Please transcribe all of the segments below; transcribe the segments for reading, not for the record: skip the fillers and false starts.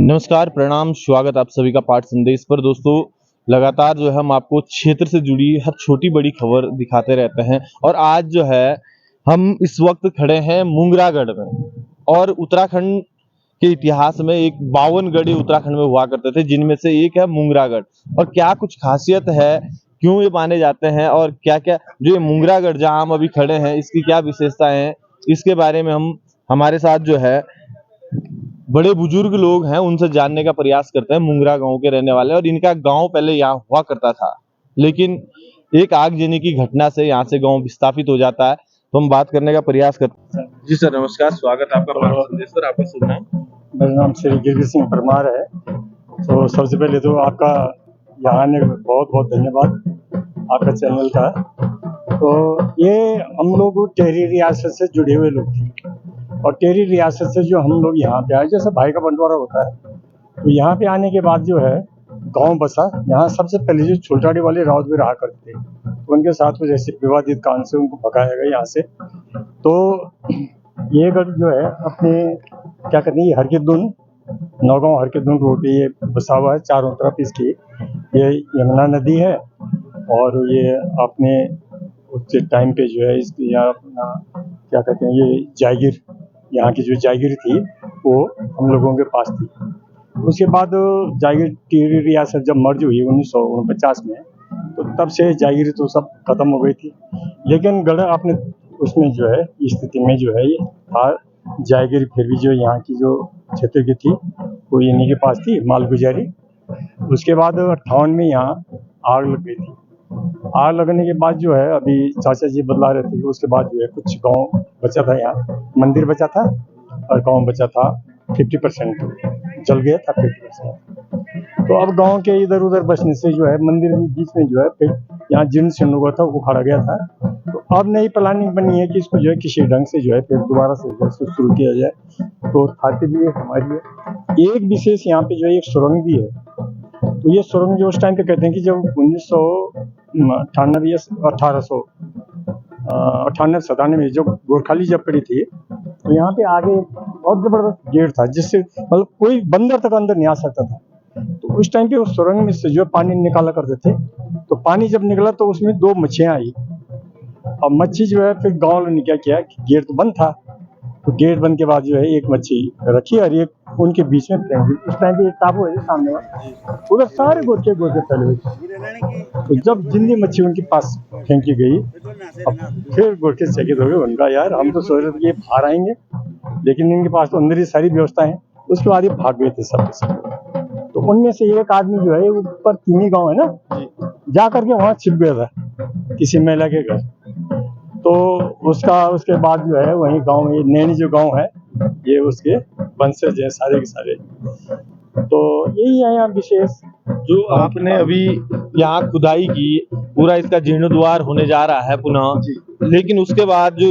नमस्कार, प्रणाम, स्वागत आप सभी का पाठ संदेश पर। दोस्तों, लगातार जो है हम आपको क्षेत्र से जुड़ी हर छोटी-बड़ी खबर दिखाते रहते हैं और आज जो है हम इस वक्त खड़े हैं मुंगरागढ़ में। और उत्तराखंड के इतिहास में एक 52 गढ़ उत्तराखंड में हुआ करते थे, जिनमें से एक है मुंगरागढ़। और क्या कुछ खासियत है, क्यों ये माने जाते हैं और क्या-क्या जो ये मुंगरागढ़ जहाँ हम अभी खड़े हैं, इसकी क्या विशेषताएँ हैं, इसके बारे में हमारे साथ जो है बड़े बुजुर्ग लोग हैं, उनसे जानने का प्रयास करते हैं। मुंगरा गांव के रहने वाले, और इनका गांव पहले यहाँ हुआ करता था, लेकिन एक आगजनी की घटना से यहाँ से गांव विस्थापित हो जाता है। तो हम बात करने का प्रयास करते हैं। जी सर, नमस्कार, स्वागत है आपका पाठ संदेश पर। आपका शुभ नाम? मेरा नाम श्री गिरगित सिंह परमार है। तो सबसे पहले तो आपका यहाँ आने का बहुत बहुत धन्यवाद, आपका चैनल का। तो ये हम लोग टेहरी रियासत से जुड़े हुए लोग थे, और टेहरी रियासत से जो हम लोग यहाँ पे आए, जैसे भाई का बंटवारा होता है, तो यहाँ पे आने के बाद जो है गांव बसा। यहाँ सबसे पहले जो छोटाड़ी वाले राउत भी रहा करते थे, तो उनके साथ कुछ ऐसे विवादित कारण से उनको भगाया गया यहाँ से। तो ये गढ़ जो है अपने क्या कहते हैं, हरकिदुन नौगांव हरकिदुन रोड पे ये बसा हुआ है। चारों तरफ इसकी ये यमुना नदी है, और ये अपने उस टाइम पे जो है इसके यहाँ अपना क्या कहते हैं, ये जागीर, यहाँ की जो जागीर थी वो हम लोगों के पास थी। उसके बाद जागीर टिहरी रियासत जब मर्ज हुई 1949 में, तो तब से जागीर तो सब खत्म हो गई थी। लेकिन गढ़ अपने उसमें जो है स्थिति में जो है ये था जागीर, फिर भी जो यहाँ की जो क्षेत्र की थी वो इन्हीं के पास थी, मालगुजारी। उसके बाद 58 में यहाँ आग लग गई थी। आग लगने के बाद जो है अभी चाचा जी बदला रहे थे, उसके बाद जो है कुछ गांव बचा था, यहाँ मंदिर बचा था और गांव बचा था 50%, जल गया था 50%। तो अब गांव के इधर उधर बचने से जो है मंदिर भी बीच में जो है फिर यहाँ जीर्ण शीर्ण हुआ था, वो खड़ा गया था। तो अब नई प्लानिंग बनी है कि इसको जो है किसी ढंग से जो है फिर दोबारा से इसको शुरू किया जाए। तो खाते भी है हमारी है। एक विशेष यहाँ पे जो है एक सुरंग भी है। तो ये सुरंग जो उस टाइम पे कहते हैं कि जब 1998 या 1898 जो गोरखाली जब पड़ी थी, तो यहाँ पे आगे बहुत जबरदस्त गेट था, जिससे मतलब कोई बंदर तक अंदर नहीं आ सकता था। तो उस टाइम पे उस सुरंग में से जो पानी निकाला करते थे, तो पानी जब निकला तो उसमें 2 मच्छियां आई। अब मच्छी जो है फिर गाँव वालों ने क्या किया कि गेट तो बंद था, तो गेट बंद के बाद जो है एक मच्छी रखी और एक उनके बीच में फेंक दी। उस टाइम पे एक टापू है सामने, उधर सारे गोटे फैले हुए थे। तो जब जिंदी मच्छी उनके पास फेंकी गई, अब फिर गोटे चकित हो गए। उनका यार हम तो सोच रहे थे कि ये बाहर आएंगे, लेकिन इनके पास तो अंदर ही सारी व्यवस्था है। उसके बाद ये भाग गए थे सब। तो उनमें से एक आदमी जो है ऊपर तीनी गाँव है ना, जा करके वहाँ छिप गया था किसी महिला के घर। तो उसके बाद जो है वही गांव में नैनी जो गांव है, ये उसके वंशज हैं सारे के सारे। तो यही है यहाँ विशेष। जो आपने अभी यहाँ खुदाई की, पूरा इसका जीर्णोद्वार होने जा रहा है पुनः, लेकिन उसके बाद जो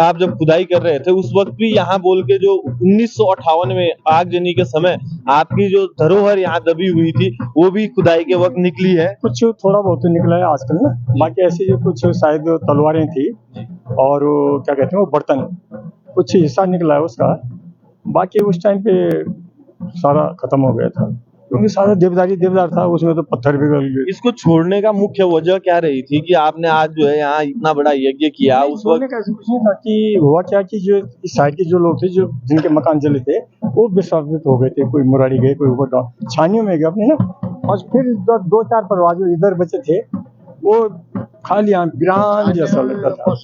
आप जब खुदाई कर रहे थे उस वक्त भी यहाँ बोल के जो 1958 में आगजनी के समय आपकी जो धरोहर यहाँ दबी हुई थी, वो भी खुदाई के वक्त निकली है। कुछ थोड़ा बहुत निकला है आजकल ना, बाकी ऐसे जो कुछ शायद तलवारें थी और क्या कहते हैं वो बर्तन, कुछ हिस्सा निकला है उसका। बाकी उस टाइम पे सारा खत्म हो गया था, क्योंकि सारा देवदार था, उसमें तो पत्थर भी गल गए। इसको छोड़ने का मुख्य वजह क्या रही थी कि आपने आज जो है यहाँ इतना बड़ा यज्ञ किया? उस वक्त ऐसा कुछ नहीं था कि हुआ क्या कि जो इस साइड के जो लोग थे, जो जिनके मकान जले थे, वो विस्थापित हो गए थे। कोई मुरारी गए, कोई ऊपर गाँव छानियों में गए अपने ना, और फिर 2-4 परिवार जो इधर बचे थे, वो खाली यहाँ वीरान जैसा लगता था,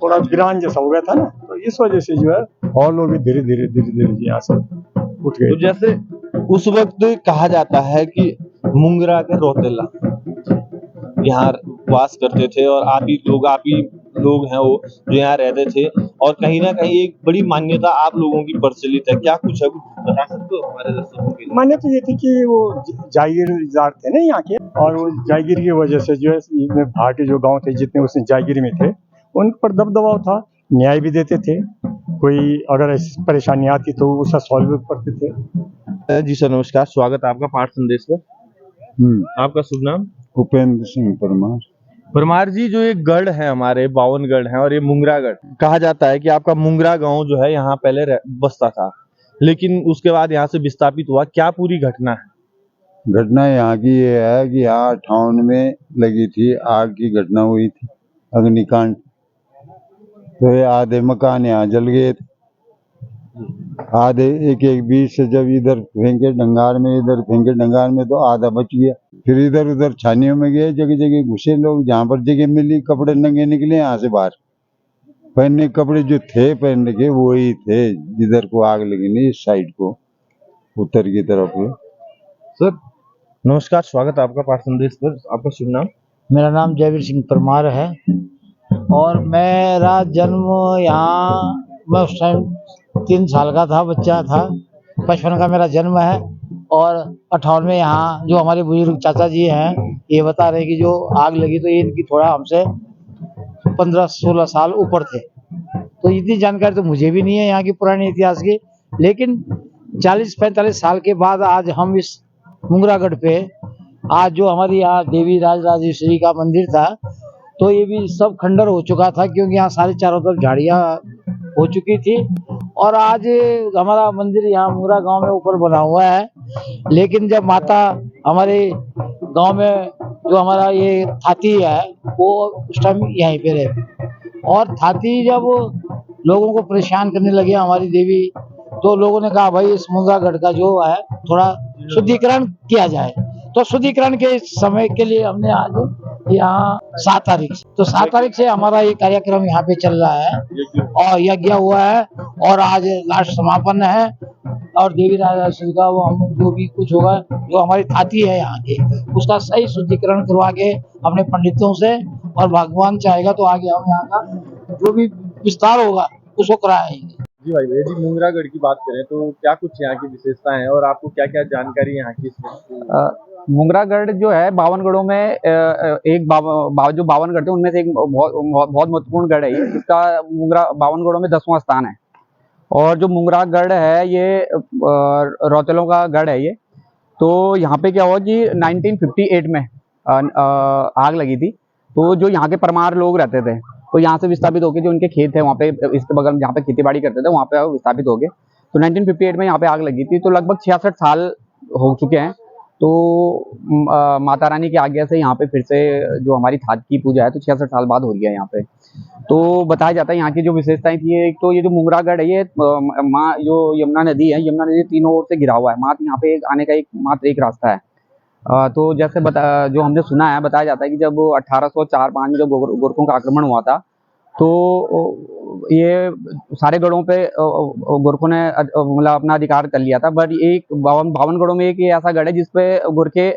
थोड़ा वीरान जैसा हो गया था ना। तो इस वजह से जो है और लोग भी धीरे धीरे यहाँ से उठ गए। तो जैसे उस वक्त कहा जाता है कि मुंगरा के रोतेला यहाँ वास करते थे, और आप ही लोग हैं वो जो यहाँ रहते थे, और कहीं ना कहीं एक बड़ी मान्यता आप लोगों की प्रचलित है। क्या कुछ है, कुछ बता सकते हो हमारे दर्शकों के लिए? मान्यता ये थी कि वो जागीरदार थे ना यहाँ के, और वो जागीर की वजह से जो है बाहर के जो गाँव थे जितने उसने जागीर में थे, उन पर दबदबाव था। न्याय भी देते थे, कोई अगर ऐसी परेशानी आती तो उसका सॉल्व करते थे। जी सर, नमस्कार, स्वागत है आपका पाठ संदेश में। आपका शुभ नाम? उपेंद्र सिंह परमार। परमार जी, जो एक गढ़ है हमारे 52 गढ़ हैं, और ये मुंगरागढ़ कहा जाता है कि आपका मुंगरा गांव जो है यहाँ पहले बसता था। लेकिन उसके बाद यहाँ से विस्थापित हुआ, क्या पूरी घटना है? घटना यहाँ की ये है कि यहाँ 58 में लगी थी आग की घटना हुई थी, अग्निकांड। तो ये आधे मकान यहाँ जल गए थे, आधे एक एक बीच से जब इधर फेंके डंगार में, इधर फेंके डंगार में, तो आधा बच गया। फिर इधर उधर छानियों में गए, जगह जगह घुसे लोग, जहाँ पर जगह मिली कपड़े नंगे निकले यहाँ से बाहर। पहनने के कपड़े जो थे पहनने के वही थे जिधर को आग लगी नहीं, इस साइड को उत्तर की तरफ। सर नमस्कार, स्वागत है आपका पाठ संदेश पर। आपका शुभ नाम? मेरा नाम जयवीर सिंह परमार है और मेरा जन्म यहाँ, मैं उस टाइम 3 साल का था, बच्चा था। 55 का मेरा जन्म है और 58 में यहाँ जो हमारे बुजुर्ग चाचा जी हैं ये बता रहे हैं कि जो आग लगी तो ये इनकी थोड़ा हमसे 15-16 साल ऊपर थे, तो इतनी जानकारी तो मुझे भी नहीं है यहाँ की पुराने इतिहास की। लेकिन 40-45 साल के बाद आज हम इस मुंगरागढ़ पे, आज जो हमारी यहाँ देवी राजराजेश्वरी का मंदिर था, तो ये भी सब खंडर हो चुका था क्योंकि यहाँ सारे चारों तरफ झाड़ियाँ हो चुकी थी। और आज हमारा मंदिर यहाँ मुंगरा गांव में ऊपर बना हुआ है। लेकिन जब माता हमारे गांव में जो हमारा ये थाती है वो उस टाइम यहीं पे रहे, और थाती जब लोगों को परेशान करने लगे हमारी देवी, तो लोगों ने कहा भाई इस मुंगरागढ़ का जो है थोड़ा शुद्धिकरण किया जाए। तो शुद्धिकरण के समय के लिए हमने आज यहाँ 7 तारीख से, तो 7 तारीख से हमारा ये कार्यक्रम यहाँ पे चल रहा है और यज्ञ हुआ है और आज लास्ट समापन है। और देवी राजराजेश्वरी का वो हम जो भी कुछ होगा, जो हमारी थाती है यहाँ की, उसका सही शुद्धिकरण करवा के अपने पंडितों से, और भगवान चाहेगा तो आगे हम यहाँ का जो भी विस्तार होगा उसको कराएंगे। जी भाई, यदि मुंगरागढ़ की बात करें तो क्या कुछ यहाँ की विशेषताएं हैं और आपको क्या क्या जानकारी यहाँ की मुंगरागढ़ जो है 52 गढ़ों में एक जो 52 गढ़ थे उनमें से एक बहुत महत्वपूर्ण गढ़ है ये। इसका मुंगरा 52 गढ़ों में 10वां स्थान है। और जो मुंगरागढ़ है ये रौतेलों का गढ़ है ये। तो यहाँ पे क्या हुआ कि 1958 में आग लगी थी। तो जो यहाँ के परमार लोग रहते थे तो यहाँ से विस्थापित होके, जो उनके खेत है वहाँ पे इसके बगल में जहाँ पे खेती बाड़ी करते थे वहाँ पे विस्थापित हो गए। तो 1958 में यहाँ पे आग लगी थी। तो लगभग 66 साल हो चुके हैं। तो माता रानी की आज्ञा से यहाँ पे फिर से जो हमारी थात की पूजा है तो 66 साल बाद हो रही है यहाँ पे। तो बताया जाता है यहाँ की जो विशेषताएं थी, एक तो ये जो मुंगरागढ़ है ये माँ जो यमुना नदी है, यमुना नदी तीनों ओर से घिरा हुआ है। मात्र यहाँ पे आने का मात्र एक रास्ता है। तो जैसे जो हमने सुना है, बताया जाता है कि जब 1804-5 में जब गोरखों का आक्रमण हुआ था तो ये सारे गढ़ों पे गोरखों ने मतलब अपना अधिकार कर लिया था। बट एक 52 गढ़ों में एक ऐसा गढ़ है जिसपे गोरखे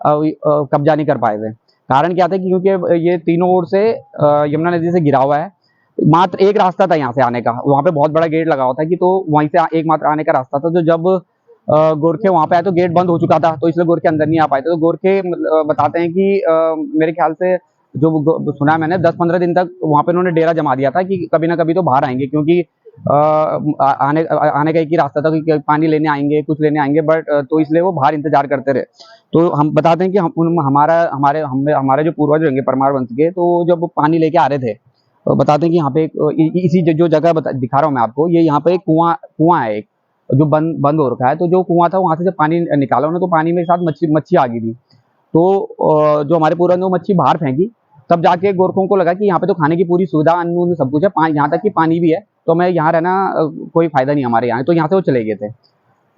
कब्जा नहीं कर पाए थे। कारण क्या था? क्योंकि ये तीनों ओर से यमुना नदी से घिरा हुआ है। मात्र एक रास्ता था यहाँ से आने का, वहाँ पे बहुत बड़ा गेट लगा हुआ था कि तो वहीं से एक मात्र आने का रास्ता था। तो जब गोरखे वहाँ पे आए तो गेट बंद हो चुका था, तो इसलिए गोरखे अंदर नहीं आ पाए थे। तो गोरखे बताते हैं कि मेरे ख्याल से जो सुना है मैंने 10-15 दिन तक वहाँ पे उन्होंने डेरा जमा दिया था कि कभी ना कभी तो बाहर आएंगे, क्योंकि आने का एक ही रास्ता था कि पानी लेने आएंगे, कुछ लेने आएंगे। बट तो इसलिए वो बाहर इंतजार करते रहे। तो हम बताते हैं कि हमारे जो पूर्वज होंगे परमार वंश के, तो जब पानी लेके आ रहे थे तो बताते हैं कि यहाँ पे इसी जो जगह दिखा रहा हूँ मैं आपको, ये यहाँ पे एक कुआं है एक जो बंद हो रखा है। तो जो कुआं था वहां से जब पानी निकाला उन्होंने, तो पानी में साथ मच्छी आ गई थी। तो जो हमारे पूर्वज ने वो मच्छी बाहर फेंकी, तब जाके गोरखों को लगा कि यहाँ पे तो खाने की पूरी सुविधा, अन्न सब कुछ है, यहाँ तक कि पानी भी है, तो मैं यहाँ रहना कोई फायदा नहीं हमारे यहाँ। तो यहाँ से वो चले गए थे।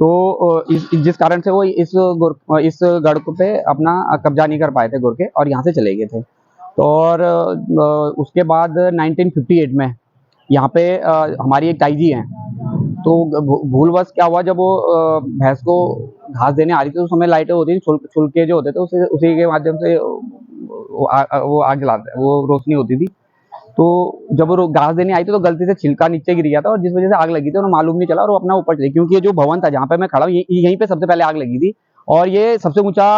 तो जिस कारण से वो इस गढ़ पे अपना कब्जा नहीं कर पाए थे गोरखे, और यहाँ से चले गए थे। तो और उसके बाद 1958 में यहाँ पे हमारी एक ताई जी हैं। तो भूलवश क्या हुआ, जब वो भैंस को घास देने आ रही थी, उस समय लाइटें होती थी, छुलके जो होते थे उसी के माध्यम से वो आग जलाते, वो रोशनी होती थी। तो जब वो घास देने आई थी तो गलती से छिलका नीचे गिर गया था, और जिस वजह से आग लगी थी उन्हें मालूम नहीं चला, और वो अपना ऊपर चले। क्योंकि ये जो भवन था जहाँ पे मैं खड़ा हूँ, यहीं पे सबसे पहले आग लगी थी, और ये सबसे ऊंचा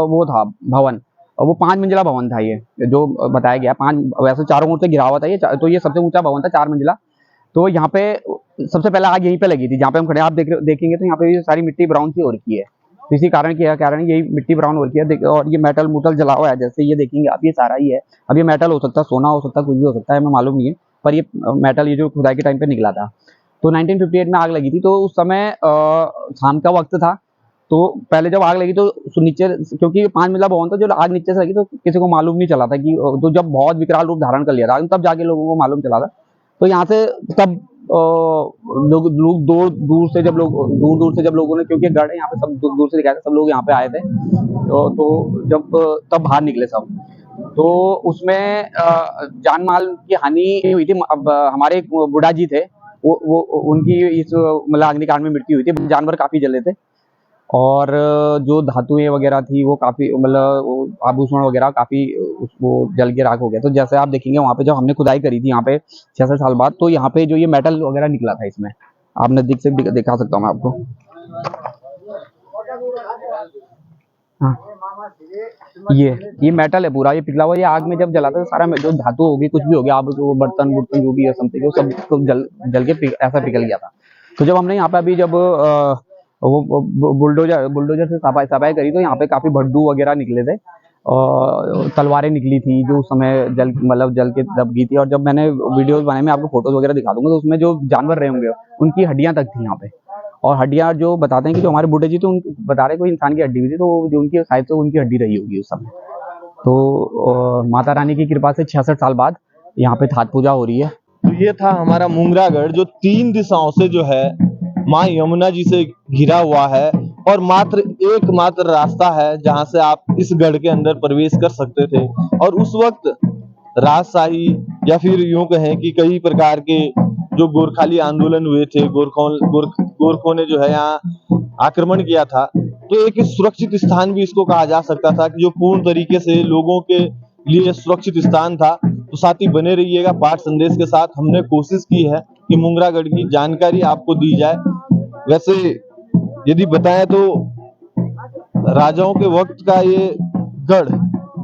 वो था भवन, वो 5 मंजिला भवन था। ये जो बताया गया 5, वैसे चारों ओर से घिरा हुआ था ये, तो ये सबसे ऊंचा भवन था, 4 मंजिला। तो यहाँ पे सबसे पहले आग यहीं पे लगी थी जहाँ पे हम खड़े। आप देखेंगे तो यहाँ पे ये सारी मिट्टी ब्राउन सी हो रखी है। तो इसी कारण यही मिट्टी ब्राउन हो रखी है, और ये मेटल मुटल जला हुआ है, जैसे ये देखेंगे आप, ये सारा ही है। अब ये मेटल हो सकता है, सोना हो सकता है, कुछ भी हो सकता है, हमें मालूम नहीं है, पर ये मेटल ये जो खुदाई के टाइम पे निकला था। तो 1958 में आग लगी थी। तो उस समय शाम का वक्त था। तो पहले जब आग लगी तो नीचे, क्योंकि 5 मंजिला भवन था, जो आग नीचे से लगी तो किसी को मालूम नहीं चला था कि, तो जब बहुत विकराल रूप धारण कर लिया था तब जाके लोगों को मालूम चला था। तो यहाँ से तब लोग दूर दूर से जब लोगों ने, क्योंकि गढ़ है यहाँ पे, सब दूर दूर से दिखाया था, सब लोग यहाँ पे आए थे। तो जब तब बाहर निकले सब, तो उसमें जान माल की हानि हुई थी। अब हमारे एक बुढ़ा जी थे, वो उनकी इस मतलब अग्निकांड में मृत्यु हुई थी। जानवर काफी जले थे और जो धातुएं वगैरह थी वो काफी, मतलब आभूषण वगैरह काफी वो जल के राख हो गया। तो जैसे आप देखेंगे वहाँ पे जब हमने खुदाई करी थी यहाँ पे 66 साल बाद, तो यहाँ पे जो ये मेटल वगैरह निकला था इसमें, आप नजदीक से दिखा सकता हूँ मैं आपको। हाँ, ये मेटल है पूरा, ये पिघला हुआ। ये आग में जब जला था तो सारा जो धातु होगी, कुछ भी हो गया, आप जो बर्तन जो भी है समथिंग, वो सब तो जल के ऐसा पिघल गया था। तो जब हमने यहाँ पे अभी जब वो बुलडोजर से सफाई करी, तो यहाँ पे काफी भड्डू वगैरह निकले थे और तलवारें निकली थी जो उस समय जल के दब गई थी। और जब मैंने वीडियोस बनाए, मैं आपको फोटोज वगैरह दिखा दूंगा, तो उसमें जो जानवर रहे होंगे उनकी हड्डियां तक थी यहाँ पे। और हड्डियां जो बताते हैं कि जो हमारे बूढ़े जी थे, उन बता रहे कोई इंसान की हड्डी हुई थी, तो जो उनकी शायद से उनकी हड्डी रही होगी उस समय। तो माता रानी की कृपा से 66 साल बाद यहाँ पे थाट पूजा हो रही है। तो ये था हमारा मुंगरागढ़, जो 3 दिशाओं से जो है माँ यमुना जी से घिरा हुआ है, और मात्र एकमात्र रास्ता है जहां से आप इस गढ़ के अंदर प्रवेश कर सकते थे। और उस वक्त राजशाही, या फिर यूं कहें कि कई प्रकार के जो गोरखाली आंदोलन हुए थे, गोरखों ने जो है यहाँ आक्रमण किया था, तो एक सुरक्षित स्थान भी इसको कहा जा सकता था, कि जो पूर्ण तरीके से लोगों के लिए सुरक्षित स्थान था। तो साथ ही बने रहिएगा पाठ संदेश के साथ। हमने कोशिश की है कि मुंगरागढ़ की जानकारी आपको दी जाए। वैसे यदि बताएं तो राजाओं के वक्त का ये गढ़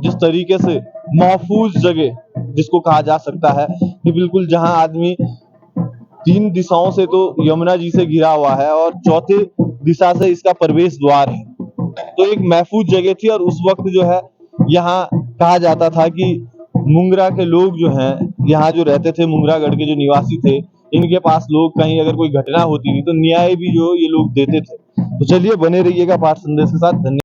जिस तरीके से महफूज जगह जिसको कहा जा सकता है, कि बिल्कुल जहां आदमी 3 दिशाओं से तो यमुना जी से घिरा हुआ है और चौथे दिशा से इसका प्रवेश द्वार है, तो एक महफूज जगह थी। और उस वक्त जो है यहाँ कहा जाता था कि मुंगरा के लोग जो हैं, यहाँ जो रहते थे, मुंगरागढ़ के जो निवासी थे, इनके पास लोग कहीं अगर कोई घटना होती थी तो न्याय भी जो ये लोग देते थे। तो चलिए बने रहिएगा पाठ संदेश के साथ। धन्यवाद।